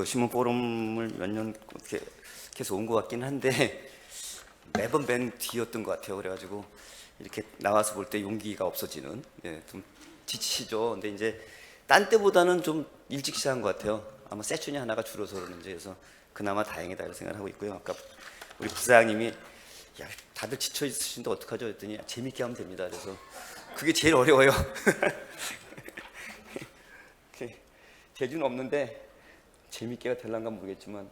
신문 포럼을 몇 년 계속 온 것 같긴 한데 매번 맨 뒤였던 것 같아요. 그래가지고 이렇게 나와서 볼 때 용기가 없어지는, 좀 지치죠. 근데 이제 딴 때보다는 좀 일찍 시작한 것 같아요. 아마 세션이 하나가 줄어서 그러는지 해서 그나마 다행이다 이런 생각을 하고 있고요. 아까 우리 부사장님이 야 다들 지쳐 있으신데 어떡하죠? 했더니 재밌게 하면 됩니다. 그래서 그게 제일 어려워요. 재주는 없는데 재밌게가 될란가 모르겠지만,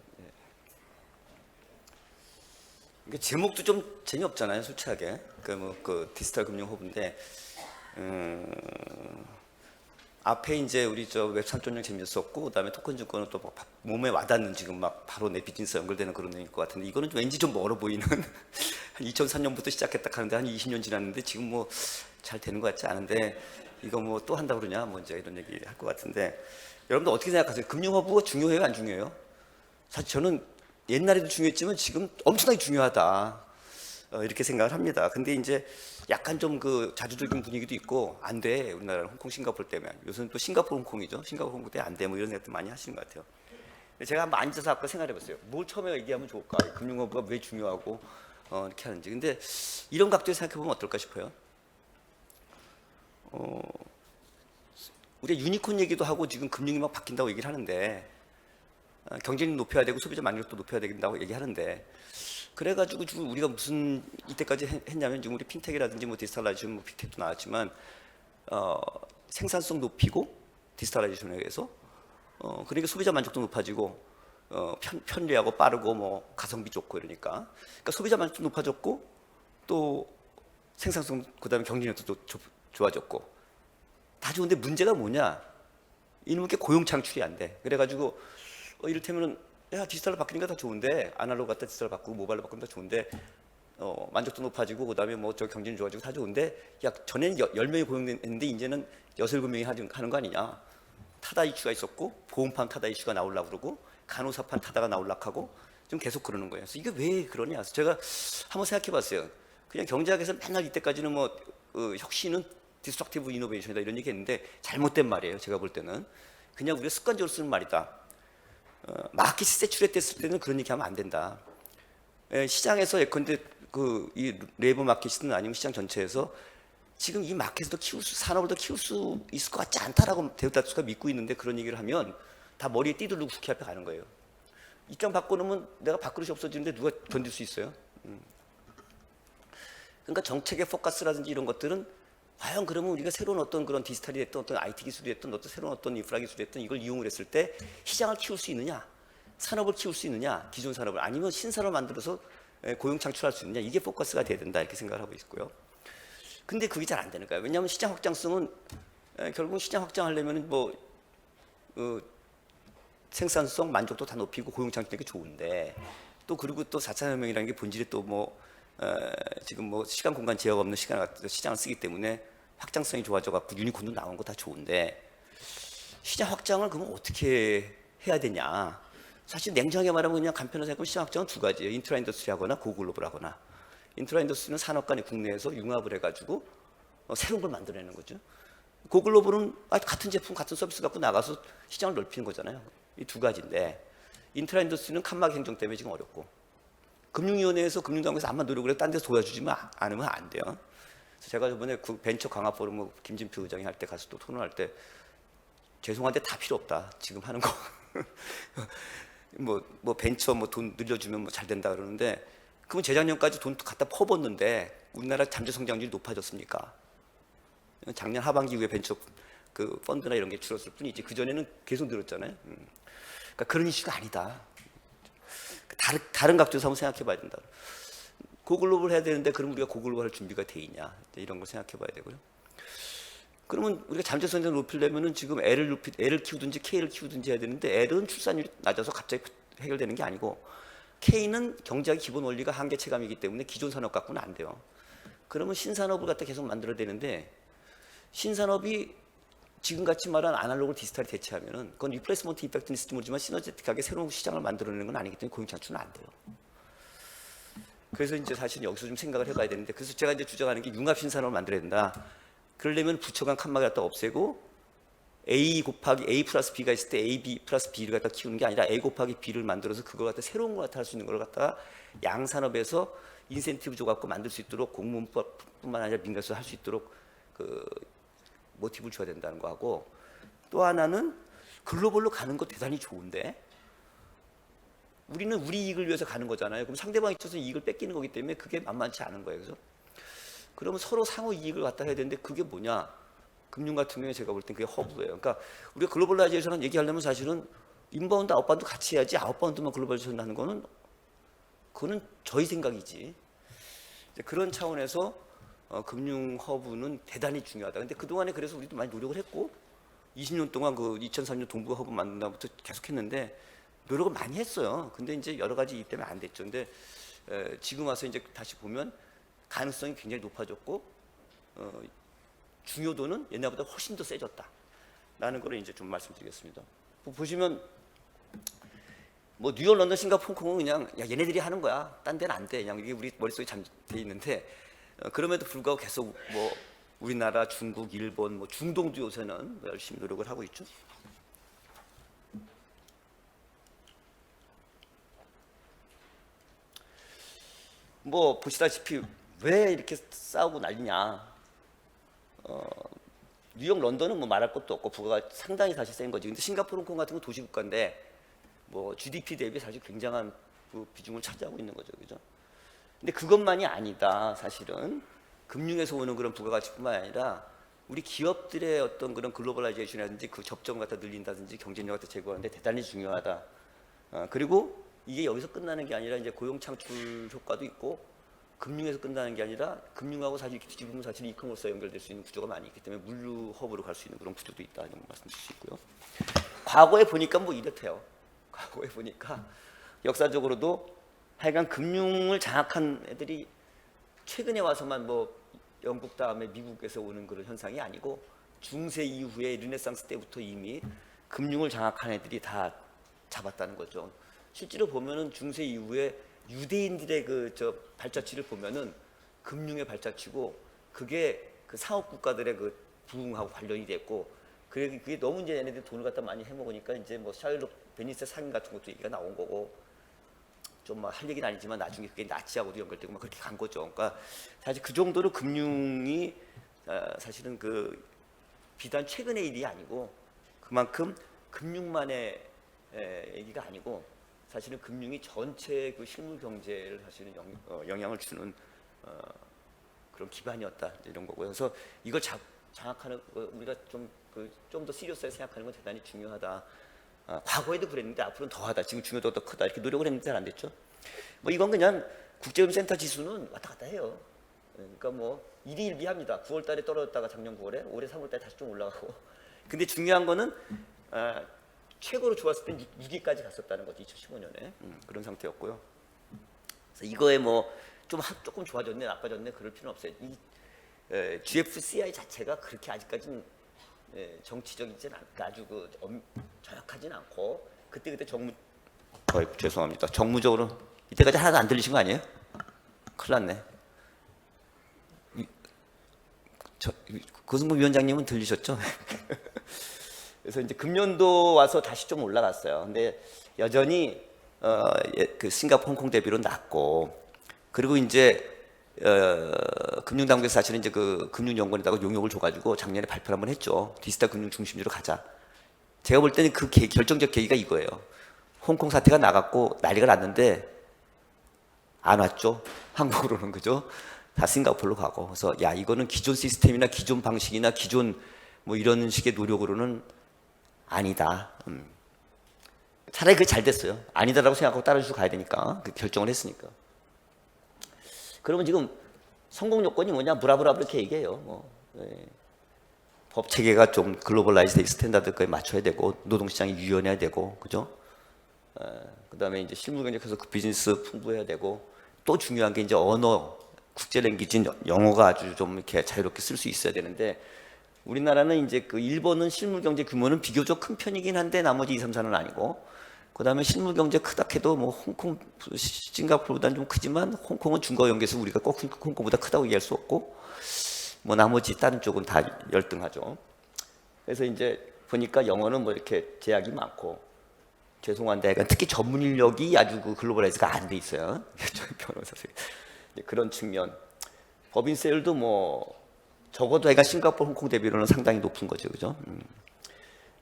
이게 제목도 좀 재미없잖아요, 솔직하게. 그 디지털 금융 허브인데, 앞에 이제 우리 저 웹 3.0 재밌었고, 그다음에 토큰 증권은 또 몸에 와닿는, 지금 막 바로 내 비즈니스 연결되는 그런 내용일 것 같은데, 이거는 왠지 좀 멀어 보이는 한 2003년부터 시작했다 하는데 한 20년 지났는데 지금 뭐 잘 되는 것 같지 않은데, 이거 뭐 또 한다 그러냐 뭐 이제 이런 얘기 할 것 같은데, 여러분들 어떻게 생각하세요? 금융 허브가 중요해요, 안 중요해요? 사실 저는 옛날에도 중요했지만 지금 엄청나게 중요하다, 이렇게 생각을 합니다. 근데 이제 약간 좀 그 자주적인 분위기도 있고, 안 돼, 우리나라는 홍콩 싱가포르 때문에. 요새는 또 싱가포르 홍콩이죠. 싱가포르 홍콩 때문에 안 돼, 뭐 이런 생각도 많이 하시는 것 같아요. 제가 한번 앉아서 아까 생각해 봤어요. 뭘 처음에 얘기하면 좋을까? 금융허브가 왜 중요하고 이렇게 하는지. 근데 이런 각도에서 생각해 보면 어떨까 싶어요. 우리가 유니콘 얘기도 하고 지금 금융이 막 바뀐다고 얘기를 하는데, 경쟁력 높여야 되고 소비자 만족도 높여야 된다고 얘기하는데, 그래가지고 지금 우리가 무슨 이때까지 했냐면, 지금 우리 핀텍이라든지 뭐 디지털라이제이션, 뭐 빅텍도 나왔지만, 생산성 높이고 디지털라이제이션에 의해서, 그러니까 소비자 만족도 높아지고, 편리하고 빠르고 뭐 가성비 좋고 이러니까, 그러니까 소비자 만족도 높아졌고, 또 생산성, 그다음에 경쟁력도 좋아졌고, 다 좋은데 문제가 뭐냐? 이놈의 고용 창출이 안 돼. 그래가지고 이를테면은, 야 디지털로 바뀌니까 다 좋은데, 아날로그 갖다 디지털 바꾸고 모바일로 바꾸면 다 좋은데, 만족도 높아지고 그다음에 뭐 저 경쟁이 좋아지고 다 좋은데, 야 전에는 10명이 고용됐는데 이제는 6, 7명이 하는 거 아니냐? 타다 이슈가 있었고, 보험판 타다 이슈가 나오려고 그러고, 간호사판 타다가 나오려고 하고, 좀 계속 그러는 거예요. 그래서 이게 왜 그러냐? 그래서 제가 한번 생각해 봤어요. 그냥 경제학에서 맨날 이때까지는 뭐 혁신은 디스트럭티브 이노베이션이다 이런 얘기 했는데, 잘못된 말이에요. 제가 볼 때는 그냥 우리가 습관적으로 쓰는 말이다. 마켓이 세츄레이트했을 때는 그런 얘기하면 안 된다. 시장에서 예컨대 이 레이버 마켓이든 아니면 시장 전체에서 지금 이 마켓을 더 산업을 더 키울 수 있을 것 같지 않다라고 데우다스가 믿고 있는데, 그런 얘기를 하면 다 머리에 띠들고 국회 앞에 가는 거예요. 입장 바꿔놓으면 내가 밥그릇이 없어지는데 누가 견딜 수 있어요? 그러니까 정책의 포커스라든지 이런 것들은, 과연 그러면 우리가 새로운 어떤 그런 디지털이 됐든 어떤 IT 기술이 됐든 어떤 새로운 어떤 인프라 기술이 됐든 이걸 이용을 했을 때 시장을 키울 수 있느냐, 산업을 키울 수 있느냐, 기존 산업을, 아니면 신산업을 만들어서 고용 창출할 수 있느냐, 이게 포커스가 돼야 된다 이렇게 생각을 하고 있고요. 근데 그게 잘 안 되는 거예요. 왜냐하면 시장 확장성은, 결국 시장 확장하려면 뭐 생산성, 만족도 다 높이고 고용 창출이 좋은데, 또 그리고 또 4차 혁명이라는 게 본질이 또 뭐 지금 뭐 시간 공간 제약 없는 시장을 쓰기 때문에 확장성이 좋아져 갖고 유니콘도 나온 거 다 좋은데, 시장 확장을 그러면 어떻게 해야 되냐? 사실 냉정하게 말하면 그냥 간편하게 생각하면 시장 확장은 두 가지예요. 인트라 인더스트리 하거나 고글로벌 하거나. 인트라 인더스트리는 산업 간의 국내에서 융합을 해가지고 새로운 걸 만들어내는 거죠. 고글로벌은 같은 제품, 같은 서비스 갖고 나가서 시장을 넓히는 거잖아요. 이 두 가지인데, 인트라 인더스트리는 칸막 행정 때문에 지금 어렵고, 금융위원회에서 금융당국에서 아무만 노력을 해도 딴 데서 도와주지만 않으면 안 돼요. 그래서 제가 저번에 그 벤처 강화 포럼 김진표 의장이 할 때 가서 또 토론할 때, 죄송한데 다 필요 없다 지금 하는 거. 뭐 벤처 뭐 돈 늘려주면 뭐 잘 된다 그러는데, 그러면 재작년까지 돈 갖다 퍼붓는데 우리나라 잠재 성장률이 높아졌습니까? 작년 하반기 이후에 벤처 그 펀드나 이런 게 줄었을 뿐이지, 그 전에는 계속 늘었잖아요. 그러니까 그런 이슈가 아니다. 다른 각도에서 한번 생각해 봐야 된다. 고글로벌 해야 되는데, 그럼 우리가 고글로벌 할 준비가 돼 있냐, 이런 걸 생각해 봐야 되고요. 그러면 우리가 잠재 성장을 높이려면은 지금 L을 키우든지 K를 키우든지 해야 되는데, L은 출산율이 낮아서 갑자기 해결되는 게 아니고, K는 경제학의 기본 원리가 한계 체감이기 때문에 기존 산업 갖고는 안 돼요. 그러면 신산업을 갖다 계속 만들어야 되는데, 신산업이 지금같이 말한 아날로그 디지털이 대체하면은, 그건 리플레이스먼트 이펙트는 있을지 모르지만 시너제틱하게 새로운 시장을 만들어내는 건 아니기 때문에 고용 창출은 안 돼요. 그래서 이제 사실 여기서 좀 생각을 해봐야 되는데, 그래서 제가 이제 주장하는 게 융합 신산업을 만들어야 된다. 그러려면 부처 간 칸막을 갖다 없애고 A 곱하기 A 플러스 B가 있을 때 A, B 플러스 B를 갖다 키우는 게 아니라 A 곱하기 B를 만들어서 그걸 갖다 새로운 걸 갖다 할 수 있는 걸 갖다가 양산업에서 인센티브 줘갖고 만들 수 있도록 공무원뿐만 아니라 민간에서 할 수 있도록 그 모티브를 줘야 된다는 거 하고, 또 하나는 글로벌로 가는 거 대단히 좋은데 우리는 우리 이익을 위해서 가는 거잖아요. 그럼 상대방 입장에서 이익을 뺏기는 거기 때문에 그게 만만치 않은 거예요. 그래서 그러면 서로 상호 이익을 갖다 해야 되는데 그게 뭐냐? 금융 같은 경우에 제가 볼 땐 그게 허브예요. 그러니까 우리가 글로벌라이제이션 얘기하려면 사실은 인바운드 아웃바운드 같이 해야지, 아웃바운드만 글로벌라이제이션 하는 거는 그거는 저희 생각이지. 그런 차원에서 금융 허브는 대단히 중요하다. 근데 그동안에 그래서 우리도 많이 노력을 했고 20년 동안 그 2003년 동부 허브 만든 다음부터 계속 했는데 노력을 많이 했어요. 근데 이제 여러 가지 이유 때문에 안 됐죠. 근데 지금 와서 이제 다시 보면 가능성이 굉장히 높아졌고 중요도는 옛날보다 훨씬 더 세졌다라는 걸 이제 좀 말씀드리겠습니다. 보시면 뭐 뉴욕, 런던, 싱가포르, 홍콩은 그냥 야 얘네들이 하는 거야. 딴 데는 안 돼. 그냥 이게 우리 머릿속에 잠돼 있는데 그럼에도 불구하고 계속 뭐 우리나라, 중국, 일본, 뭐 중동도 요새는 열심히 노력을 하고 있죠. 뭐 보시다시피 왜 이렇게 싸우고 난리냐. 뉴욕, 런던은 뭐 말할 것도 없고 부가가 상당히 사실 센 거지. 근데 싱가포르, 홍콩 같은 건 도시국가인데 뭐 GDP 대비 사실 굉장한 그 비중을 차지하고 있는 거죠, 그죠? 근데 그것만이 아니다. 사실은 금융에서 오는 그런 부가가치뿐만 아니라 우리 기업들의 어떤 그런 글로벌라이제이션이라든지 그 접점 갖다 늘린다든지 경쟁력 갖다 제고하는데 대단히 중요하다. 그리고 이게 여기서 끝나는 게 아니라 이제 고용 창출 효과도 있고 금융에서 끝나는 게 아니라 금융하고 사실 지금 사실 이커머스와 연결될 수 있는 구조가 많이 있기 때문에 물류 허브로 갈 수 있는 그런 구조도 있다 이런 말씀드릴 수 있고요. 과거에 보니까 뭐 이렇대요. 과거에 보니까 역사적으로도 하여간 금융을 장악한 애들이 최근에 와서만 뭐 영국 다음에 미국에서 오는 그런 현상이 아니고 중세 이후에 르네상스 때부터 이미 금융을 장악한 애들이 다 잡았다는 거죠. 실제로 보면은 중세 이후에 유대인들의 그 발자취를 보면은 금융의 발자취고 그게 그 상업 국가들의 그 부흥하고 관련이 됐고 그게 너무 이제 얘네들 돈을 갖다 많이 해먹으니까 이제 뭐 샤일록 베니스 상인 같은 것도 얘기가 나온 거고 좀 뭐 할 얘기는 아니지만 나중에 그게 나치하고도 연결되고 막 그렇게 간 거죠. 그러니까 사실 그 정도로 금융이 사실은 그 비단 최근의 일이 아니고 그만큼 금융만의 얘기가 아니고 사실은 금융이 전체 그 실물 경제를 사실은 영향을 주는 그런 기반이었다 이런 거고요. 그래서 이걸 장악하는 우리가 좀 더 시리어스하게 생각하는 건 대단히 중요하다. 과거에도 그랬는데 앞으로는 더하다. 지금 중요도가 더 크다. 이렇게 노력을 했는데 잘 안 됐죠. 뭐 이건 그냥 국제금센터 지수는 왔다 갔다 해요. 그러니까 뭐 일희일비합니다. 9월달에 떨어졌다가 작년 9월에 올해 3월달에 다시 좀 올라가고. 근데 중요한 거는 최고로 좋았을 땐 6위까지 갔었다는 거죠. 2015년에 그런 상태였고요. 그래서 이거에 뭐 조금 좋아졌네, 나빠졌네 그럴 필요는 없어요. 이 GFCI 자체가 그렇게 아직까지는 정치적이진 않고 아주 정확하진 않고 그때 죄송합니다. 정무적으로 이때까지 하나도 안 들리신 거 아니에요? 큰일 났네. 고승부 위원장님은 들리셨죠? 그래서 이제 금년도 와서 다시 좀 올라갔어요. 근데 여전히 그 싱가포르, 홍콩 대비로 낮고 그리고 이제 금융당국에서 사실은 이제 그 금융연구원에다가 용역을 줘가지고 작년에 발표를 한번 했죠. 디지털 금융 중심지로 가자. 제가 볼 때는 그 결정적 계기가 이거예요. 홍콩 사태가 나갔고 난리가 났는데 안 왔죠. 한국으로는 그죠. 다 싱가포르로 가고. 그래서 야 이거는 기존 시스템이나 기존 방식이나 기존 뭐 이런 식의 노력으로는 아니다. 차라리 그게 잘 됐어요. 아니다라고 생각하고 따라주고 가야 되니까 그 결정을 했으니까. 그러면 지금 성공 요건이 뭐냐? 브라브라브 이렇게 얘기해요. 법 체계가 좀 글로벌라이즈드 스탠다드까지 맞춰야 되고 노동시장이 유연해야 되고 그죠? 그다음에 이제 실무 경쟁에서 그 비즈니스 풍부해야 되고 또 중요한 게 이제 언어 국제 랭귀지인 영어가 아주 좀 이렇게 자유롭게 쓸 수 있어야 되는데 우리나라는 이제 그 일본은 실물 경제 규모는 비교적 큰 편이긴 한데 나머지 2, 3, 4는 아니고 그다음에 실물 경제 크다 해도 뭐 홍콩, 싱가포르보다는 좀 크지만 홍콩은 중국과 연계해서 우리가 꼭 홍콩보다 크다고 얘기할 수 없고 뭐 나머지 다른 쪽은 다 열등하죠. 그래서 이제 보니까 영어는 뭐 이렇게 제약이 많고 죄송한데 약간 특히 전문 인력이 아주 그 글로벌라이즈가 안 돼 있어요. 변호사 그런 측면. 법인세율도 뭐 적어도 애가 싱가포르, 홍콩 대비로는 상당히 높은 거죠, 그죠?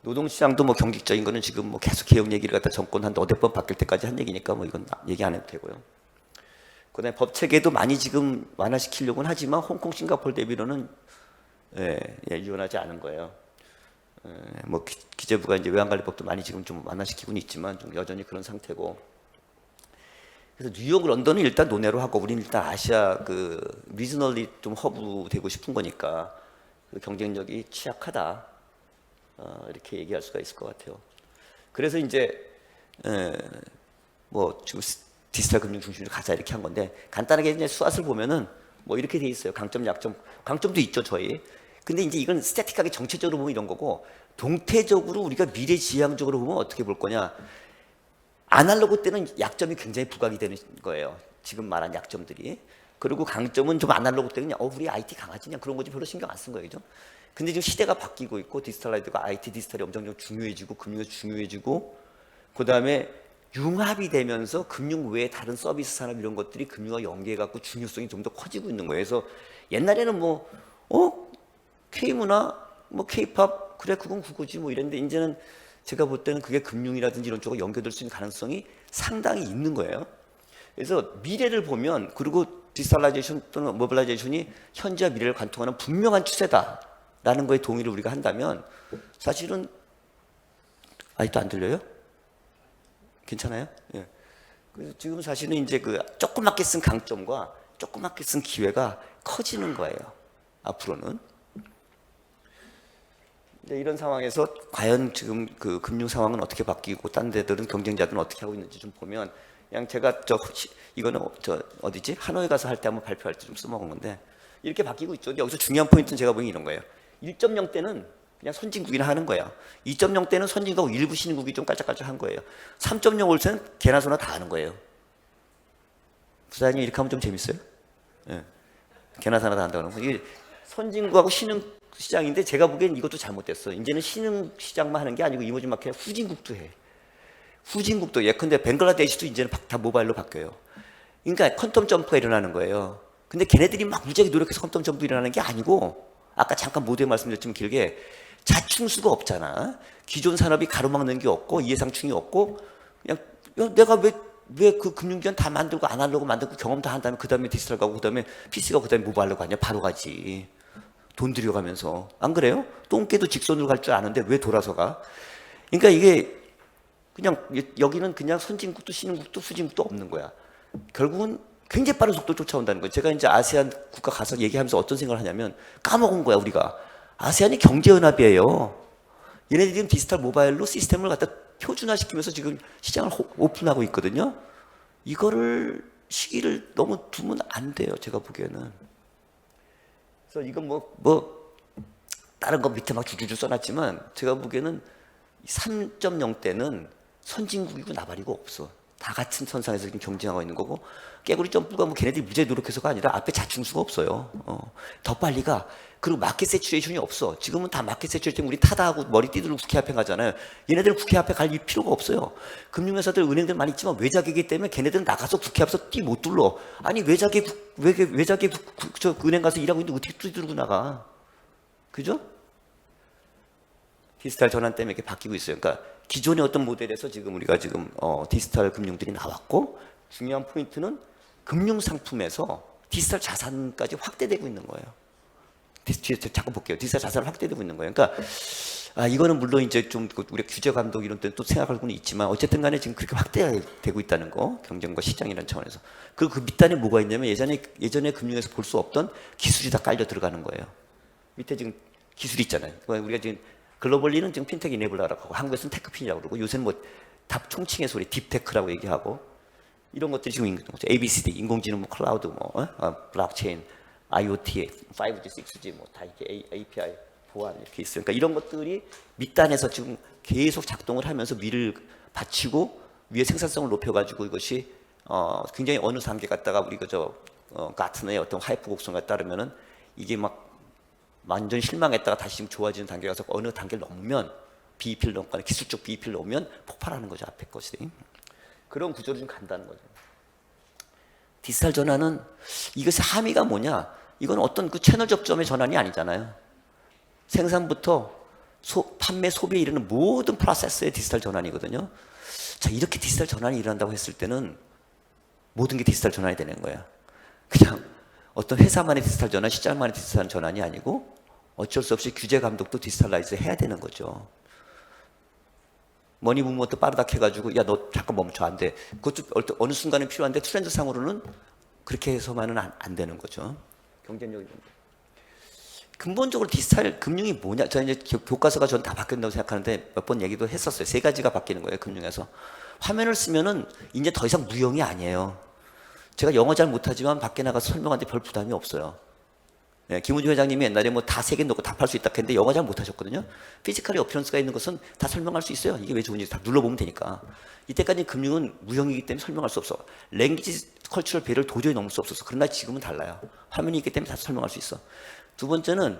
노동시장도 뭐 경직적인 거는 지금 뭐 계속 개혁 얘기를 갖다 정권 한 너댓 번 바뀔 때까지 한 얘기니까 뭐 이건 얘기 안 해도 되고요. 그다음에 법 체계도 많이 지금 완화시키려고는 하지만 홍콩, 싱가포르 대비로는 유연하지 않은 거예요. 뭐 기재부가 이제 외환관리법도 많이 지금 좀 완화시키고는 있지만 좀 여전히 그런 상태고. 그래서 뉴욕, 런던은 일단 논외로 하고 우리는 일단 아시아 그 리저널리 좀 허브 되고 싶은 거니까 그 경쟁력이 취약하다. 이렇게 얘기할 수가 있을 것 같아요. 그래서 이제 뭐 지금 디지털 금융 중심으로 가자 이렇게 한 건데 간단하게 이제 수앗을 보면은 뭐 이렇게 돼 있어요. 강점, 약점, 강점도 있죠 저희. 근데 이제 이건 스태틱하게 정체적으로 보면 이런 거고 동태적으로 우리가 미래지향적으로 보면 어떻게 볼 거냐. 아날로그 때는 약점이 굉장히 부각이 되는 거예요. 지금 말한 약점들이. 그리고 강점은 좀 아날로그 때는 우리 IT 강하지 그냥 그런 거지 별로 신경 안 쓴 거예요. 그죠? 근데 지금 시대가 바뀌고 있고 디지털라이드가 IT 디지털이 엄청 중요해지고 금융에서 중요해지고 그 다음에 융합이 되면서 금융 외에 다른 서비스 산업 이런 것들이 금융과 연계해갖고 중요성이 좀 더 커지고 있는 거예요. 그래서 옛날에는 뭐 K문화, 뭐 K팝 그래 그건 그거지 뭐 이랬는데 이제는 제가 볼 때는 그게 금융이라든지 이런 쪽으로 연결될 수 있는 가능성이 상당히 있는 거예요. 그래서 미래를 보면 그리고 디지털라이제이션 또는 모빌라이제이션이 현재와 미래를 관통하는 분명한 추세다라는 거에 동의를 우리가 한다면 사실은 아직도 안 들려요? 괜찮아요? 예. 그래서 지금 사실은 이제 그 조그맣게 쓴 강점과 조그맣게 쓴 기회가 커지는 거예요. 앞으로는. 근데 이런 상황에서 과연 지금 그 금융 상황은 어떻게 바뀌고 딴 데들은 경쟁자들은 어떻게 하고 있는지 좀 보면 그냥 제가 이거는 어디지? 하노이 가서 할 때 한번 발표할 때 좀 써먹은 건데 이렇게 바뀌고 있죠. 여기서 중요한 포인트는 제가 보기엔 이런 거예요. 1.0 때는 그냥 선진국이나 하는 거예요. 2.0 때는 선진국하고 일부 신흥국이 좀 깔짝깔짝한 거예요. 3.0 올 때는 개나 소나 다 하는 거예요. 부사님 이렇게 하면 좀 재밌어요? 예. 개나 소나 다 한다고 하는 거. 이게 선진국하고 신흥 시장인데 제가 보기엔 이것도 잘못됐어. 이제는 신흥 시장만 하는 게 아니고 이머징 마켓 후진국도 해. 후진국도 예컨대 벵글라데시도 이제는 다 모바일로 바뀌어요. 그러니까 퀀텀 점프가 일어나는 거예요. 근데 걔네들이 막 무지하게 노력해서 퀀텀 점프 일어나는 게 아니고 아까 잠깐 모두에 말씀드렸지만 길게 자충수가 없잖아. 기존 산업이 가로막는 게 없고 이해상충이 없고 그냥 내가 왜 그 금융기관 다 만들고 아날로그 만들고 경험 다 한다면 그 다음에 디지털 가고 그 다음에 PC가 그 다음에 모바일로 가냐. 바로 가지. 돈 들여가면서. 안 그래요? 똥개도 직선으로 갈 줄 아는데 왜 돌아서 가? 그러니까 이게 그냥 여기는 그냥 선진국도 신흥국도 후진국도 없는 거야. 결국은 굉장히 빠른 속도로 쫓아온다는 거예요. 제가 이제 아세안 국가 가서 얘기하면서 어떤 생각을 하냐면 까먹은 거야 우리가. 아세안이 경제연합이에요. 얘네들이 지금 디지털 모바일로 시스템을 갖다 표준화시키면서 지금 시장을 오픈하고 있거든요. 이거를 시기를 너무 두면 안 돼요. 제가 보기에는. 그래서 이건 뭐 다른 거 밑에 막 주주주 써놨지만 제가 보기에는 3.0 때는 선진국이고 나발이고 없어. 다 같은 선상에서 지금 경쟁하고 있는 거고 깨구리 점프가 뭐 걔네들이 무지하게 노력해서가 아니라 앞에 자충수가 없어요. 더 빨리 가. 그리고 마켓 세츄레이션이 없어. 지금은 다 마켓 세츄레이션 우리 타다하고 머리 띠들고 국회 앞에 가잖아요. 얘네들은 국회 앞에 갈 필요가 없어요. 금융회사들 은행들 많이 있지만 외자기이기 때문에 걔네들은 나가서 국회 앞에서 띠 못 둘러. 아니 외자기 저 은행 가서 일하고 있는데 어떻게 띠 들고 나가. 그죠? 디지털 전환 때문에 이렇게 바뀌고 있어요. 그러니까 기존의 어떤 모델에서 지금 우리가 지금 디지털 금융들이 나왔고 중요한 포인트는 금융 상품에서 디지털 자산까지 확대되고 있는 거예요. 잠깐 볼게요. 디지털 자산이 확대되고 있는 거예요. 그러니까 이거는 물론 이제 좀 우리 규제 감독 이런 데는 또 생각할 수는 있지만 어쨌든 간에 지금 그렇게 확대되고 있다는 거 경쟁과 시장이라는 차원에서 그리고 그 밑단에 뭐가 있냐면 예전에 금융에서 볼 수 없던 기술이 다 깔려 들어가는 거예요. 밑에 지금 기술이 있잖아요. 우리가 지금 글로벌리는 지금 핀텍 이네블러라고 하고 한국에서는 테크핀이라고 그러고 요새는 뭐 답 총칭의 소리 딥테크라고 얘기하고 이런 것들이 지금 ABCD 인공지능 뭐 클라우드 뭐 블록체인 IoT 5G 6G 뭐 다 이렇게 API 보안 이렇게 있어요. 그러니까 이런 것들이 밑단에서 지금 계속 작동을 하면서 미를 받치고 위에 생산성을 높여가지고 이것이 굉장히 어느 단계 갔다가 우리가 가트너의 어떤 하이퍼 곡선에 따르면은 이게 막 완전 실망했다가 다시 지금 좋아지는 단계 가서 어느 단계를 넘으면 비이필 넣거나 기술적 비이필 넣으면 폭발하는 거죠. 앞에 것이. 그런 구조로 좀 간다는 거죠. 디지털 전환은 이것의 함의가 뭐냐? 이건 어떤 그 채널 접점의 전환이 아니잖아요. 생산부터 판매, 소비에 이르는 모든 프로세스의 디지털 전환이거든요. 자, 이렇게 디지털 전환이 일어난다고 했을 때는 모든 게 디지털 전환이 되는 거야. 그냥 어떤 회사만의 디지털 전환, 시장만의 디지털 전환이 아니고 어쩔 수 없이 규제 감독도 디지털라이즈 해야 되는 거죠. 머니 무브먼트 빠르다 해가지고 야 너 잠깐 멈춰 안 돼. 그것도 어느 순간은 필요한데 트렌드상으로는 그렇게 해서만은 안 되는 거죠. 경쟁력이 근본적으로 디지털 금융이 뭐냐? 저는 이제 교과서가 전 다 바뀐다고 생각하는데 몇 번 얘기도 했었어요. 세 가지가 바뀌는 거예요, 금융에서. 화면을 쓰면은 이제 더 이상 무형이 아니에요. 제가 영어 잘 못하지만 밖에 나가서 설명하는데 별 부담이 없어요. 네, 김우주 회장님이 옛날에 뭐 다 세 개 넣고 다 팔 수 있다 했는데 영어 잘 못하셨거든요. 피지컬리 어피런스가 있는 것은 다 설명할 수 있어요. 이게 왜 좋은지 다 눌러보면 되니까. 이때까지 금융은 무형이기 때문에 설명할 수 없어. 랭귀지 컬처럴 배를 도저히 넘을 수 없어서. 그러나 지금은 달라요. 화면이 있기 때문에 다 설명할 수 있어. 두 번째는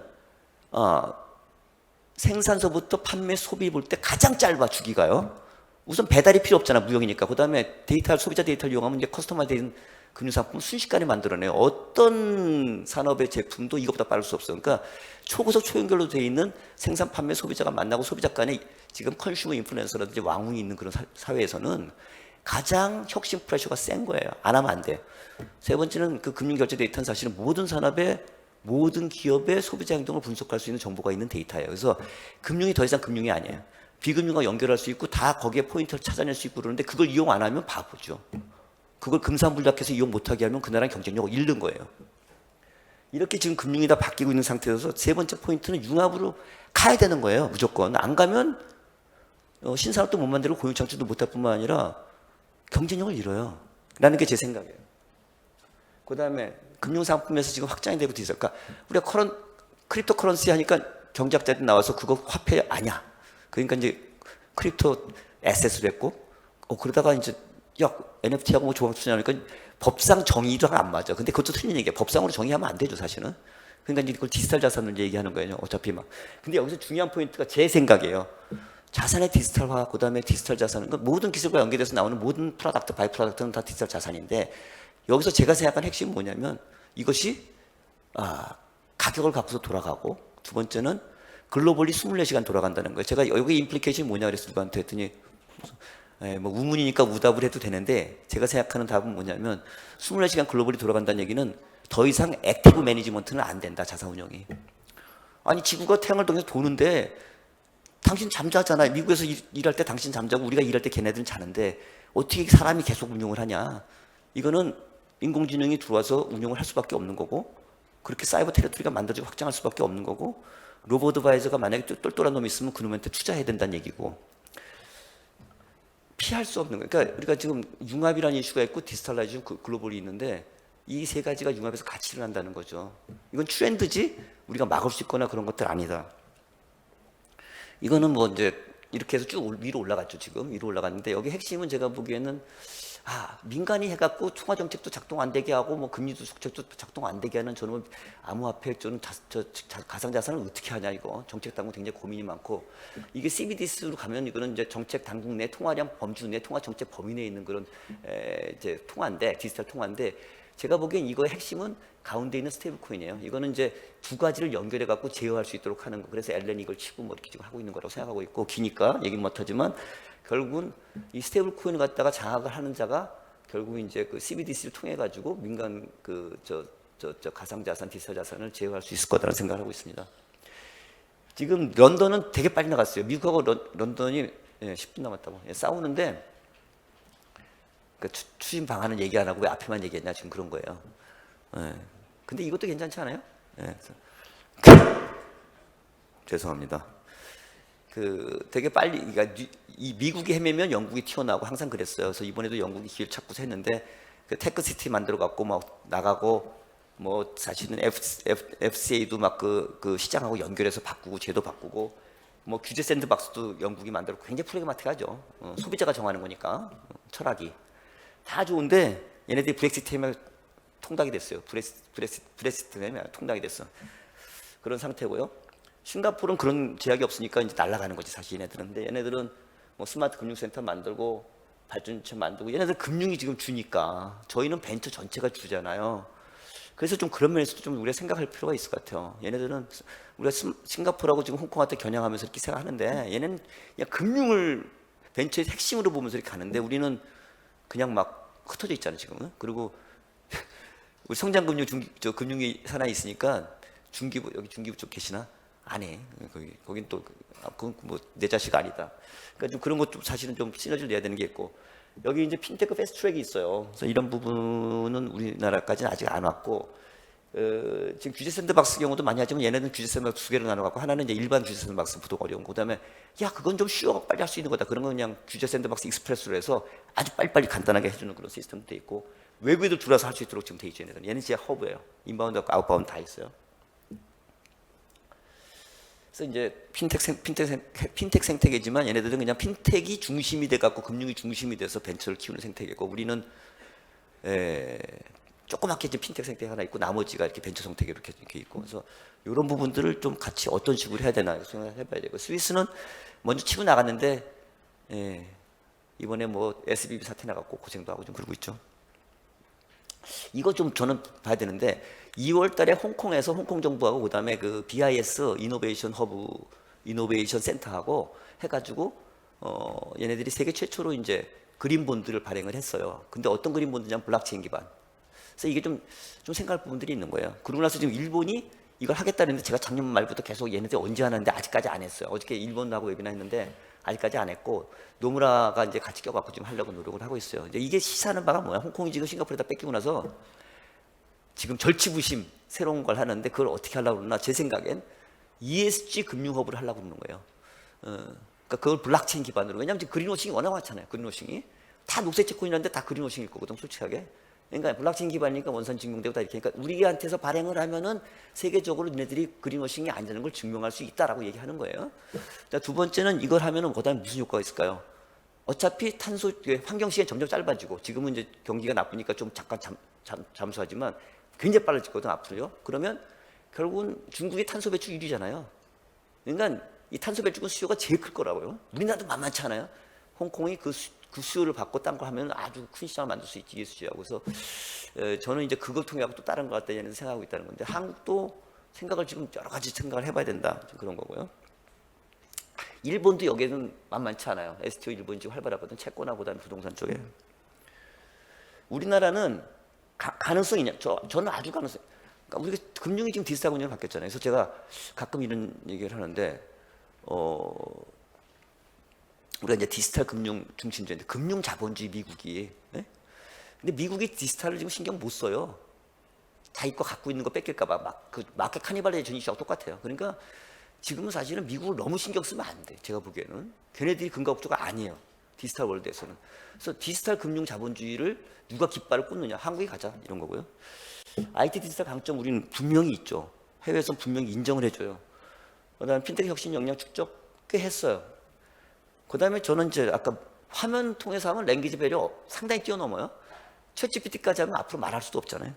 생산서부터 판매, 소비 볼 때 가장 짧아 주기가요. 우선 배달이 필요 없잖아, 무형이니까. 그 다음에 소비자 데이터를 이용하면 이제 커스터마이즈된 금융상품을 순식간에 만들어내요. 어떤 산업의 제품도 이것보다 빠를 수 없어요. 그러니까 초고속 초연결로 되어 있는 생산, 판매, 소비자가 만나고 소비자 간에 지금 컨슈머 인플루언서라든지 왕궁이 있는 그런 사회에서는 가장 혁신 프레셔가 센 거예요. 안 하면 안 돼. 세 번째는 그 금융결제 데이터는 사실은 모든 산업의 모든 기업의 소비자 행동을 분석할 수 있는 정보가 있는 데이터예요. 그래서 금융이 더 이상 금융이 아니에요. 비금융과 연결할 수 있고 다 거기에 포인트를 찾아낼 수 있고 그러는데 그걸 이용 안 하면 바보죠. 그걸 금산불락해서 이용 못하게 하면 그 나라의 경쟁력을 잃는 거예요. 이렇게 지금 금융이 다 바뀌고 있는 상태여서 세 번째 포인트는 융합으로 가야 되는 거예요. 무조건. 안 가면 신산업도 못 만들고 고용창출도 못할 뿐만 아니라 경쟁력을 잃어요. 라는 게 제 생각이에요. 그 다음에 금융상품에서 지금 확장이 되고 있어요. 그러니까 우리가 크립토 커런시 하니까 경제학자들이 나와서 그거 화폐 아니야. 그러니까 이제 크립토 에셋으로 했고, 그러다가 이제 야 NFT하고 뭐 조합 투자하니까 법상 정의랑 안 맞아. 근데 그것도 틀린 얘기야. 법상으로 정의하면 안 되죠, 사실은. 그러니까 이제 그걸 디지털 자산을 얘기하는 거예요. 어차피 막. 근데 여기서 중요한 포인트가 제 생각이에요. 자산의 디지털화, 그 다음에 디지털 자산은 모든 기술과 연계돼서 나오는 모든 프로덕트, 바이 프로덕트는 다 디지털 자산인데 여기서 제가 생각하는 핵심은 뭐냐면 이것이 가격을 갖고서 돌아가고 두 번째는 글로벌리 24시간 돌아간다는 거예요. 제가 여기 임플리케이션이 뭐냐 그랬어요. 누구한테 했더니 뭐 우문이니까 우답을 해도 되는데 제가 생각하는 답은 뭐냐면 24시간 글로벌리 돌아간다는 얘기는 더 이상 액티브 매니지먼트는 안 된다. 자산운용이. 아니 지구가 태양을 통해서 도는데 당신 잠자잖아요. 미국에서 일할 때 당신 잠자고 우리가 일할 때 걔네들은 자는데 어떻게 사람이 계속 운용을 하냐. 이거는 인공지능이 들어와서 운용을 할 수밖에 없는 거고 그렇게 사이버 테리토리가 만들어지고 확장할 수밖에 없는 거고 로보드바이저가 만약에 똘똘한 놈이 있으면 그놈한테 투자해야 된다는 얘기고 피할 수 없는 거예요. 그러니까 우리가 지금 융합이라는 이슈가 있고 디지털라이제이션 글로벌이 있는데 이 세 가지가 융합해서 같이 일어난다는 거죠. 이건 트렌드지 우리가 막을 수 있거나 그런 것들 아니다. 이거는 뭐 이제 이렇게 해서 쭉 위로 올라갔죠. 지금 위로 올라갔는데 여기 핵심은 제가 보기에는 민간이 해갖고 통화정책도 작동 안 되게 하고 뭐 금리도 정책도 작동 안 되게 하는 저는 암호화폐 저는 가상자산을 어떻게 하냐 이거 정책 당국 굉장히 고민이 많고 이게 CBDC로 가면 이거는 이제 정책 당국 내 통화량 범주 내 통화 정책 범위 내에 있는 그런 이제 통화인데 디지털 통화인데 제가 보기엔 이거의 핵심은 가운데 있는 스테이블 코인이에요. 이거는 이제 두 가지를 연결해 갖고 제어할 수 있도록 하는 거. 그래서 엘렌이 이걸 치고 뭐 이렇게 지금 하고 있는 거라고 생각하고 있고 기니까 얘기 못 하지만 결국은 이 스테이블 코인을 갖다가 장악을 하는 자가 결국 이제 그 CBDC를 통해 가지고 민간 가상자산, 디지털 자산을 제어할 수 있을 거다라는 생각을 하고 있습니다. 지금 런던은 되게 빨리 나갔어요. 미국하고 런던이 10분 남았다고 싸우는데 그 추진 방안은 얘기 안 하고 왜 앞에만 얘기했냐 지금 그런 거예요. 근데 이것도 괜찮지 않아요? 죄송합니다. 되게 빨리, 그러니까 이 미국이 헤매면 영국이 튀어나오고 항상 그랬어요. 그래서 이번에도 영국이 기회를 찾고서 했는데 그 테크시티 만들어 갖고 막 나가고 뭐 사실은 FCA도 막 그 시장하고 연결해서 바꾸고 제도 바꾸고 뭐 규제 샌드박스도 영국이 만들었고 굉장히 프레그마틱하죠. 소비자가 정하는 거니까 철학이 다 좋은데 얘네들이 브렉시트 때문에 통닭이 됐어요. 브렉시트 때문에 통닭이 됐어. 그런 상태고요. 싱가포르는 그런 제약이 없으니까 이제 날아가는 거지 사실 얘네들은. 근데 얘네들은 뭐 스마트 금융센터 만들고 발전체 만들고 얘네들 금융이 지금 주니까 저희는 벤처 전체가 주잖아요. 그래서 좀 그런 면에서도 좀 우리가 생각할 필요가 있을 것 같아요. 얘네들은 우리가 싱가포르하고 지금 홍콩한테 겨냥하면서 이렇게 생각하는데 얘는 그냥 금융을 벤처의 핵심으로 보면서 이렇게 가는데 우리는 그냥 막 흩어져 있잖아요 지금은. 그리고 우리 성장금융 금융이 하나 있으니까 중기부 여기 중기부 쪽 계시나? 안 해. 거긴 또 그건 뭐 내 자식 아니다. 그러니까 좀 그런 것도 사실은 좀 시너지를 내야 되는 게 있고 여기 이제 핀테크 패스트 트랙이 있어요. 그래서 이런 부분은 우리나라까지는 아직 안 왔고 지금 규제 샌드박스 경우도 많이 하지만 얘네는 규제 샌드박스 두 개로 나눠 갖고 하나는 이제 일반 규제 샌드박스 부족 어려운 거 그다음에 야 그건 좀 쉬워 빨리 할 수 있는 거다 그런 건 그냥 규제 샌드박스 익스프레스로 해서 아주 빨리빨리 간단하게 해주는 그런 시스템도 돼 있고 외국에도 들어와서 할 수 있도록 지금 돼 있죠 얘는 진짜 허브예요. 인바운드 아웃바운드 다 있어요. 그래서 이제 핀텍 생태계지만 얘네들은 그냥 핀텍이 중심이 돼 갖고 금융이 중심이 돼서 벤처를 키우는 생태계고 우리는 조그맣게 이제 핀텍 생태계 하나 있고 나머지가 이렇게 벤처 생태계 이렇게 있고 그래서 이런 부분들을 좀 같이 어떤 식으로 해야 되나 생각을 해봐야 되고 스위스는 먼저 치고 나갔는데 이번에 뭐 SBB 사태 나갔고 고생도 하고 좀 그러고 있죠. 이거 좀 저는 봐야 되는데 2월 달에 홍콩에서 홍콩 정부하고 그다음에 그 BIS 이노베이션 허브 이노베이션 센터하고 해가지고 얘네들이 세계 최초로 이제 그린 본드를 발행을 했어요. 근데 어떤 그린 본드냐면 블록체인 기반. 그래서 이게 좀 생각할 부분들이 있는 거예요. 그러고 나서 지금 일본이 이걸 하겠다는데 제가 작년 말부터 계속 얘네들 언제 하는데 아직까지 안 했어요. 어저께 일본하고 웨비나 했는데 아직까지 안 했고 노무라가 이제 같이 껴갖고 지금 하려고 노력을 하고 있어요. 이제 이게 시사하는 바가 뭐야? 홍콩이 지금 싱가포르에다 뺏기고 나서 지금 절치부심 새로운 걸 하는데 그걸 어떻게 하려고 그러나 제 생각엔 ESG 금융 허브를 하려고 그러는 거예요. 그러니까 그걸 블록체인 기반으로 왜냐하면 지금 그린워싱이 워낙 많잖아요. 그린워싱이 다 녹색 채권이라는데 다 그린워싱일 거거든 솔직하게. 그러니까 블록체인 기반이니까 원산 증명되고 다 이렇게. 그러니까 우리한테서 발행을 하면은 세계적으로 니네들이 그린워싱이 안 되는 걸 증명할 수 있다라고 얘기하는 거예요. 자, 두 번째는 이걸 하면은 그다음에 무슨 효과가 있을까요? 어차피 탄소 환경 시간이 점점 짧아지고 지금은 이제 경기가 나쁘니까 좀 잠깐 잠수하지만 굉장히 빨라지거든 앞으로요. 그러면 결국은 중국이 탄소 배출 1위잖아요. 그러니까 이 탄소 배출 수요가 제일 클 거라고요. 우리나라도 만만치 않아요. 홍콩이 그 수요를 받고 딴 거 하면 아주 큰 시장을 만들 수 있지 ESG하고. 그래서 저는 이제 그걸 통해 또 다른 거 같다 얘는 생각하고 있다는 건데 한국도 생각을 지금 여러 가지 생각을 해봐야 된다 그런 거고요. 일본도 여기는 만만치 않아요. STO 일본이 지금 활발하거든. 채권하고 그다음에 부동산 쪽에. 우리나라는 가능성이 있냐? 저는 아주 가능성. 그러니까 우리가 금융이 지금 디지털 금융으로 바뀌었잖아요. 그래서 제가 가끔 이런 얘기를 하는데 우리가 이제 디지털 금융 중심주의인데 금융 자본주의 미국이. 네? 근데 미국이 디지털을 지금 신경 못 써요. 자기 거 갖고 있는 거 뺏길까봐 그 마켓 카니발레이션이 똑같아요. 그러니까 지금은 사실은 미국을 너무 신경 쓰면 안 돼. 제가 보기에는 걔네들이 근거 국조가 아니에요. 디지털 월드에서는. 그래서 디지털 금융 자본주의를 누가 깃발을 꽂느냐? 한국이 가자 이런 거고요. IT 디지털 강점 우리는 분명히 있죠. 해외에서 분명히 인정을 해줘요. 그다음에 핀테크 혁신 역량 축적 꽤 했어요. 그다음에 저는 이제 아까 화면 통해서 하면 랭귀지 배려 상당히 뛰어넘어요. 챗GPT까지 하면 앞으로 말할 수도 없잖아요.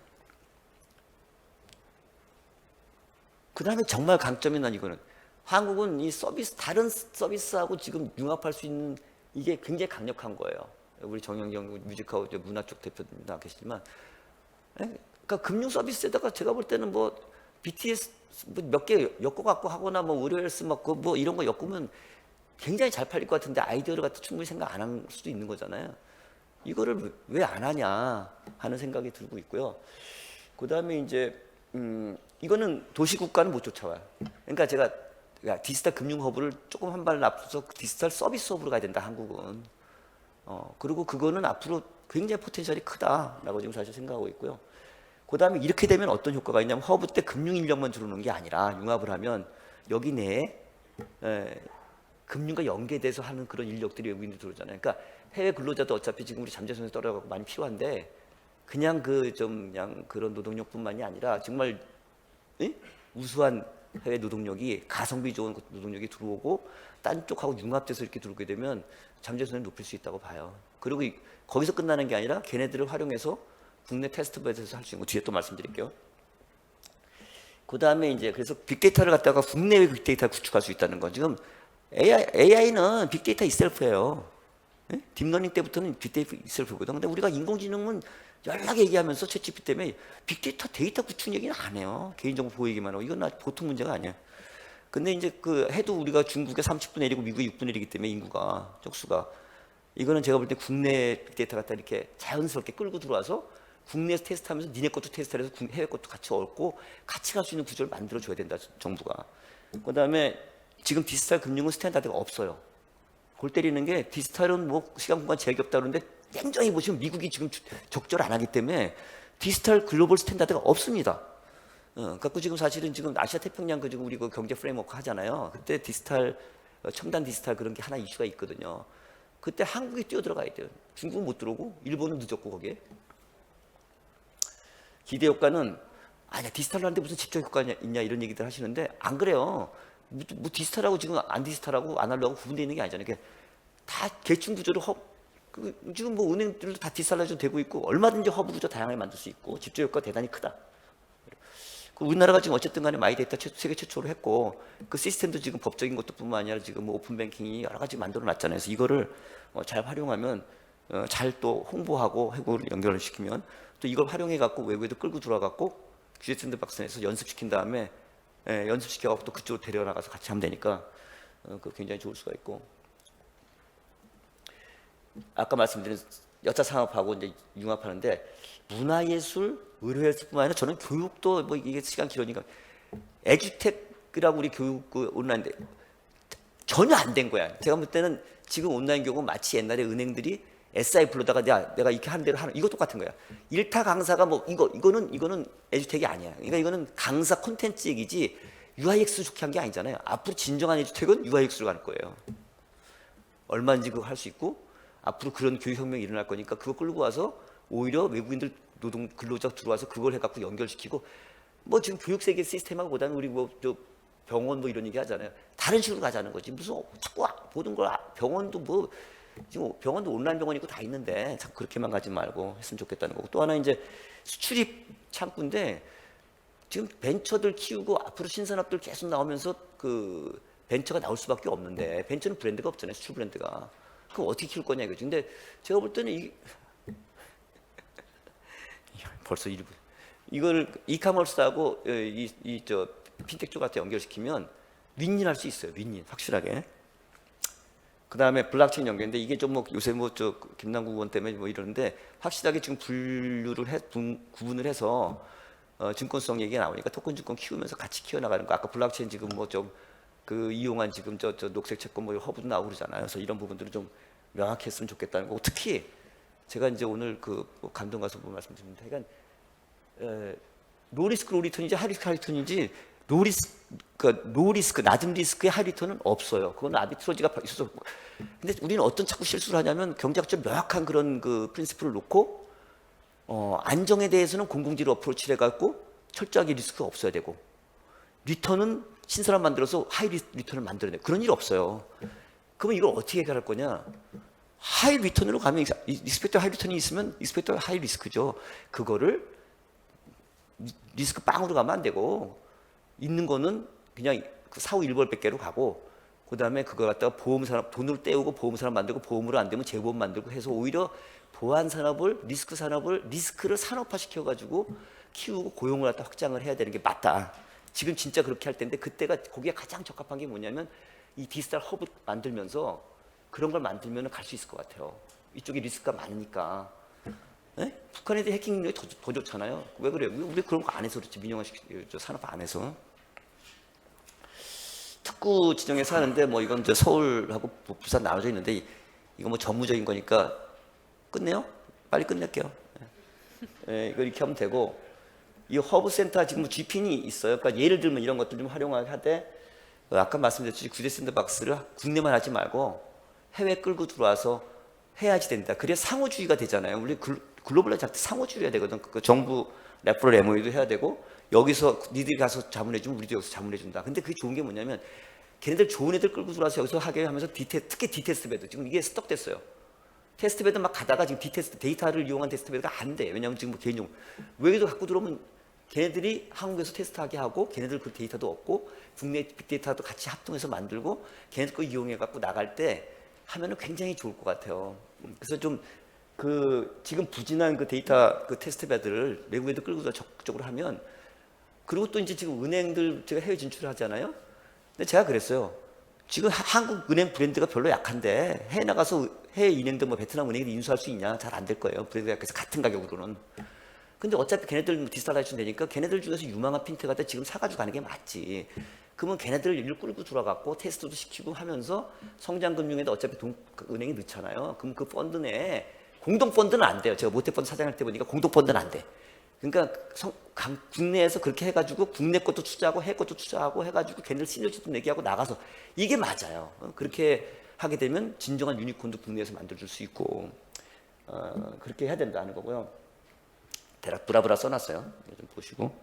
그다음에 정말 강점이 난 이거는 한국은 이 서비스 다른 서비스하고 지금 융합할 수 있는 이게 굉장히 강력한 거예요. 우리 정영경 뮤직하고 문화 쪽 대표님 나 계시지만, 그러니까 금융 서비스에다가 제가 볼 때는 뭐 BTS 몇 개 엮어 갖고 하거나 뭐 의료헬스 뭐 이런 거 엮으면 굉장히 잘 팔릴 것 같은데 아이디어를 갖다 충분히 생각 안 할 수도 있는 거잖아요. 이거를 왜 안 하냐 하는 생각이 들고 있고요. 그다음에 이제 이거는 도시국가는 못 쫓아와요. 그러니까 제가 디지털 금융 허브를 조금 한 발 앞서서 디지털 서비스 허브로 가야 된다 한국은. 그리고 그거는 앞으로 굉장히 포텐셜이 크다라고 지금 사실 생각하고 있고요. 그다음에 이렇게 되면 어떤 효과가 있냐면 허브 때 금융 인력만 들어오는 게 아니라 융합을 하면 여기 내에 금융과 연계돼서 하는 그런 인력들이 외국인들 들어오잖아요. 그러니까 해외 근로자도 어차피 지금 우리 잠재성에서 떨어져가고 많이 필요한데 그냥 그냥 그런 노동력뿐만이 아니라 정말 우수한 해외 노동력이 가성비 좋은 노동력이 들어오고 딴 쪽하고 융합돼서 이렇게 들어오게 되면 잠재성을 높일 수 있다고 봐요. 그리고 거기서 끝나는 게 아니라 걔네들을 활용해서 국내 테스트베드에서 할 수 있는 거 뒤에 또 말씀드릴게요. 그 다음에 이제 그래서 빅데이터를 갖다가 국내외 빅데이터를 구축할 수 있다는 건 지금 AI는 빅데이터 이셀프예요. 예? 딥러닝 때부터는 빅데이터 이셀프거든. 근데 우리가 인공지능은 연락에 얘기하면서 챗GPT 때문에 빅데이터 데이터 구축 얘기는 안 해요. 개인정보 보호 얘기만 하고 이건 보통 문제가 아니야. 근데 이제 그 해도 우리가 중국에 30분의 1이고 미국에 6분의 1이기 때문에 인구가 쪽수가 이거는 제가 볼 때 국내 빅데이터 갖다 이렇게 자연스럽게 끌고 들어와서 국내에서 테스트하면서 니네 것도 테스트해서 해외 것도 같이 얻고 같이 갈 수 있는 구조를 만들어줘야 된다 정부가. 그 다음에 지금 디지털 금융은 스탠다드가 없어요. 골 때리는 게 디지털은 뭐 시간 공간 제약이 없다 그러는데 냉정히 보시면 미국이 지금 적절 안 하기 때문에 디지털 글로벌 스탠다드가 없습니다. 갖고 지금 사실은 지금 아시아 태평양 그 지금 우리 그 경제 프레임워크 하잖아요. 그때 디지털 첨단 디지털 그런 게 하나 이슈가 있거든요. 그때 한국이 뛰어들어가야 돼요. 중국은 못 들어오고 일본은 늦었고 거기에 기대 효과는 아니야 디지털로 하는데 무슨 직접 효과가 있냐 이런 얘기들 하시는데 안 그래요. 뭐 디지털하고 지금 안 디지털하고 아날로그하고 구분되어 있는 게 아니잖아요. 다 계층 구조를 지금 뭐 은행들도 다 디지털화도 되고 있고 얼마든지 허브 구조 다양하게 만들 수 있고 집중 효과가 대단히 크다. 우리나라가 지금 어쨌든 간에 마이데이터 세계 최초로 했고 그 시스템도 지금 법적인 것도 뿐만 아니라 지금 뭐 오픈 뱅킹이 여러 가지 만들어 놨잖아요. 그래서 이거를 잘 활용하면 잘 또 홍보하고 해고를 연결을 시키면 또 이걸 활용해 갖고 외국에도 끌고 들어와 갖고 규제 샌드박스 내에서 연습시킨 다음에 연습시켜 갖고 또 그쪽으로 데려나가서 같이 하면 되니까 그 굉장히 좋을 수가 있고 아까 말씀드린 여차 산업하고 이제 융합하는데 문화예술, 의료예술뿐만 아니라 저는 교육도 뭐 이게 시간 길으니까 에듀텍이라고 우리 교육 그 온라인데 전혀 안 된 거야. 제가 볼 때는 지금 온라인 교육은 마치 옛날에 은행들이 SI 불러다가 내가 이렇게 하는 대로 하는 이거 똑같은 거야. 일타 강사가 뭐 이거는 에듀텍이 아니야. 그러니까 이거는 강사 콘텐츠 얘기지 UIX 좋게 한 게 아니잖아요. 앞으로 진정한 에듀텍은 UIX로 갈 거예요. 얼마든지 그거 할 수 있고 앞으로 그런 교육 혁명이 일어날 거니까 그거 끌고 와서 오히려 외국인들 노동 근로자 들어와서 그걸 해갖고 연결시키고 뭐 지금 교육 세계 시스템하고 보다는 우리 뭐 저 병원 뭐 이런 얘기 하잖아요. 다른 식으로 가자는 거지. 무슨 자꾸 모든 걸 병원도 뭐 지금 병원도 온라인 병원 있고 다 있는데 자꾸 그렇게만 가지 말고 했으면 좋겠다는 거고 또 하나 이제 수출입 창구인데 지금 벤처들 키우고 앞으로 신산업들 계속 나오면서 그 벤처가 나올 수밖에 없는데 벤처는 브랜드가 없잖아요. 수출 브랜드가. 그럼 어떻게 키울 거냐 이거지. 근데 제가 볼 때는 벌써 이걸 이카머스하고 저 핀텍 쪽한테 연결시키면 윈윈할 수 있어요. 윈윈 확실하게. 그 다음에 블록체인 연결인데 이게 좀 뭐 요새 뭐 저 김남국 의원 때문에 뭐 이러는데 확실하게 지금 구분을 해서 증권성 얘기가 나오니까 토큰 증권 키우면서 같이 키워나가는 거. 아까 블록체인 지금 뭐 좀 그 이용한 지금 저 녹색 채권 뭐 허브도 나오고 그러잖아요. 그래서 이런 부분들을 좀 명확히 했으면 좋겠다는 거고 특히 제가 이제 오늘 뭐 감동 가서 뭐 말씀드립니다. 그러니까 노리스크 로리턴인지 하이리스크 하이리턴인지 노리스크 낮은 리스크의 하이리턴은 없어요. 그건 아비트러지가 있어서. 근데 우리는 어떤 자꾸 실수를 하냐면 경제학적 명확한 그런 그 프린시플을 놓고 안정에 대해서는 공공지로 어프로치를 해갖고 철저하게 리스크가 없어야 되고 리턴은 신사람 만들어서 하이 리턴을 만들어내고 그런 일 없어요. 그러면 이걸 어떻게 해결할 거냐? 하이 리턴으로 가면 익스펙터 하이 리턴이 있으면 익스펙터 하이 리스크죠. 그거를 리스크 빵으로 가면 안 되고 있는 거는 그냥 그 사후 일벌백계로 가고 그 다음에 그거 갖다가 보험산업 돈을 떼우고 보험산업 만들고 보험으로 안 되면 재보험 만들고 해서 오히려 보안산업을 리스크를 산업화시켜 가지고 키우고 고용을 갖다 확장을 해야 되는 게 맞다. 지금 진짜 그렇게 할 텐데 그때가 거기에 가장 적합한 게 뭐냐면 이 디지털 허브 만들면서 그런 걸 만들면 갈 수 있을 것 같아요. 이쪽에 리스크가 많으니까. 네? 북한에 대해 해킹 능력이 더 좋잖아요. 왜 그래요? 우리 그런 거 안 해서 그렇지. 민영화 산업 안 해서. 특구 지정해서 하는데 뭐 이건 이제 서울하고 부산 나눠져 있는데 이거 뭐 전무적인 거니까 끝내요? 빨리 끝낼게요. 네, 이거 이렇게 하면 되고 이 허브 센터 지금 뭐 GPN이 있어요. 그러니까 예를 들면 이런 것들 좀 활용하게 하되 아까 말씀드렸듯이 규제 샌드박스를 국내만 하지 말고 해외 끌고 들어와서 해야지 된다. 그래야 상호주의가 되잖아요. 우리 글로벌로 잘 때 상호주의가 되거든. 그 정부 레퍼럴 MOU도 해야 되고 여기서 니들이 가서 자문해주면 우리도 여기서 자문해준다. 근데 그게 좋은 게 뭐냐면 걔네들 좋은 애들 끌고 들어와서 여기서 하게 하면서 특히 디테스트베드 지금 이게 스톡됐어요. 테스트베드 막 가다가 지금 데이터를 이용한 테스트베드가 안 돼. 왜냐하면 지금 뭐 개인용 외국에도 갖고 들어오면 걔네들이 한국에서 테스트하게 하고 걔네들 그 데이터도 얻고 국내 빅데이터도 같이 합동해서 만들고 걔네들 거 이용해 갖고 나갈 때 하면은 굉장히 좋을 것 같아요. 그래서 좀 그 지금 부진한 그 데이터 그 테스트 배들을 외국 애들 끌고서 적극적으로 하면, 그리고 또 이제 지금 은행들 제가 해외 진출을 하잖아요. 근데 제가 그랬어요. 지금 한국 은행 브랜드가 별로 약한데 해외 나가서 해외 은행들 뭐 베트남 은행이 인수할 수 있냐? 잘 안 될 거예요. 브랜드가 약해서 같은 가격으로는. 근데 어차피 걔네들 디지털라이제이션 되니까 걔네들 중에서 유망한 핀테크한테 지금 사가지고 가는 게 맞지. 그러면 걔네들 일 끌고 들어갔고 테스트도 시키고 하면서 성장금융에도 어차피 은행이 넣잖아요. 그럼 그 펀드 내에 공동 펀드는 안 돼요. 제가 모태펀드 사장할 때 보니까 공동 펀드는 안 돼. 그러니까 국내에서 그렇게 해가지고 국내 것도 투자하고 해외 것도 투자하고 해가지고 걔네들 시너지도 내게 하고 나가서 이게 맞아요. 그렇게 하게 되면 진정한 유니콘도 국내에서 만들어줄 수 있고 그렇게 해야 된다는 거고요. 대략 브라브라 써놨어요. 좀 보시고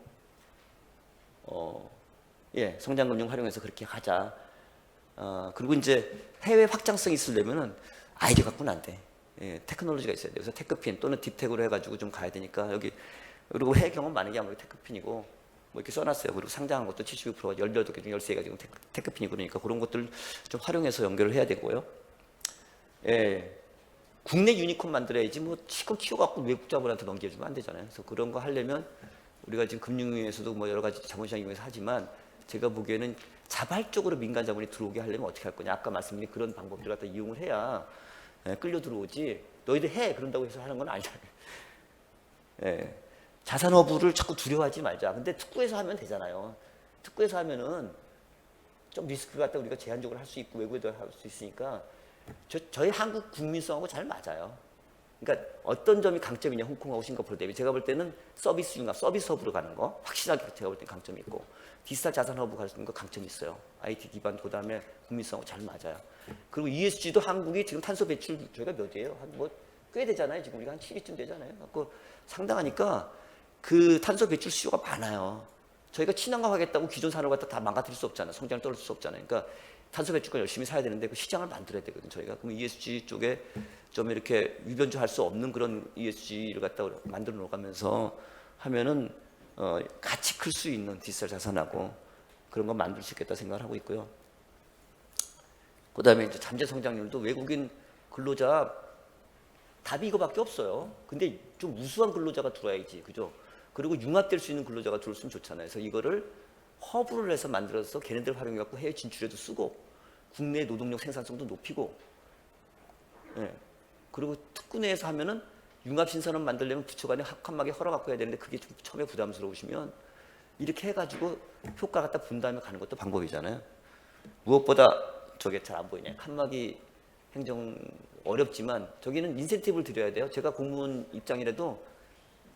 예, 성장금융 활용해서 그렇게 하자. 그리고 이제 해외 확장성이 있으려면은 아이디어 갖고는 안 돼. 예, 테크놀로지가 있어야 돼요. 그래서 테크핀 또는 딥텍으로 해가지고 좀 가야 되니까 여기, 그리고 해외 경험 많은 게 아무래도 테크핀이고 뭐 이렇게 써놨어요. 그리고 상장한 것도 72%가 18개 중 13개가 지금 테크핀이고 그러니까 그런 것들 좀 활용해서 연결을 해야 되고요. 예, 국내 유니콘 만들어야지 뭐 시컷 키워갖고 외국 자본한테 넘겨주면 안 되잖아요. 그래서 그런 거 하려면 우리가 지금 금융위에서도 뭐 여러 가지 자본시장 이용해서 하지만 제가 보기에는 자발적으로 민간 자본이 들어오게 하려면 어떻게 할 거냐. 아까 말씀드린 그런 방법들을 갖다 이용을 해야 끌려 들어오지. 너희들 해 그런다고 해서 하는 건 아니잖아요. 예, 자산허브를 자꾸 두려워하지 말자. 근데 특구에서 하면 되잖아요. 특구에서 하면은 좀 리스크 갖다 우리가 제한적으로 할 수 있고 외국에도 할 수 있으니까 저희 한국 국민성하고 잘 맞아요. 그러니까 어떤 점이 강점이냐, 홍콩하고 싱가포르 대비. 제가 볼 때는 서비스 융합, 서비스 허브로 가는 거 확실하게 제가 볼 때는 강점이 있고, 디지털 자산 허브 가는 거 강점이 있어요. IT 기반 그다음에 국민성하고 잘 맞아요. 그리고 ESG도 한국이 지금 탄소 배출 저희가 몇이에요? 한 뭐 꽤 되잖아요. 지금 우리가 한 7위쯤 되잖아요. 그 상당하니까 그 탄소 배출 수요가 많아요. 저희가 친환경 하겠다고 기존 산업을 갖다 다 망가뜨릴 수 없잖아요. 성장을 떨어질 수 없잖아요. 그러니까 탄소 배출권 열심히 사야 되는데 그 시장을 만들어야 되거든요. 저희가 그럼 ESG 쪽에 좀 이렇게 위변조할 수 없는 그런 ESG를 갖다 만들어 놓가면서 하면은 같이 클 수 있는 디지털 자산하고 그런 거 만들 수 있겠다 생각을 하고 있고요. 그다음에 이제 잠재 성장률도 외국인 근로자 답이 이거밖에 없어요. 근데 좀 우수한 근로자가 들어와야지, 그죠? 그리고 융합될 수 있는 근로자가 들어왔으면 좋잖아요. 그래서 이거를 허브를 해서 만들어서 걔네들 활용해갖고 해외 진출에도 쓰고 국내 노동력 생산성도 높이고, 예. 그리고 특구 내에서 하면은 융합 신산업 만들려면 부처 간에 칸막이 허락받고 해야 되는데 그게 좀 처음에 부담스러우시면 이렇게 해가지고 효과 갖다 본 다음에 가는 것도 방법이잖아요. 무엇보다 저게 잘 안 보이냐. 칸막이 행정 어렵지만 저기는 인센티브를 드려야 돼요. 제가 공무원 입장이라도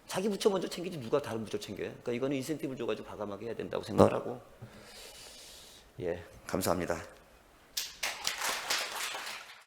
자기 부처 먼저 챙기지 누가 다른 부처 챙겨요. 그러니까 이거는 인센티브를 줘가지고 과감하게 해야 된다고 생각을 하고, 예, 감사합니다.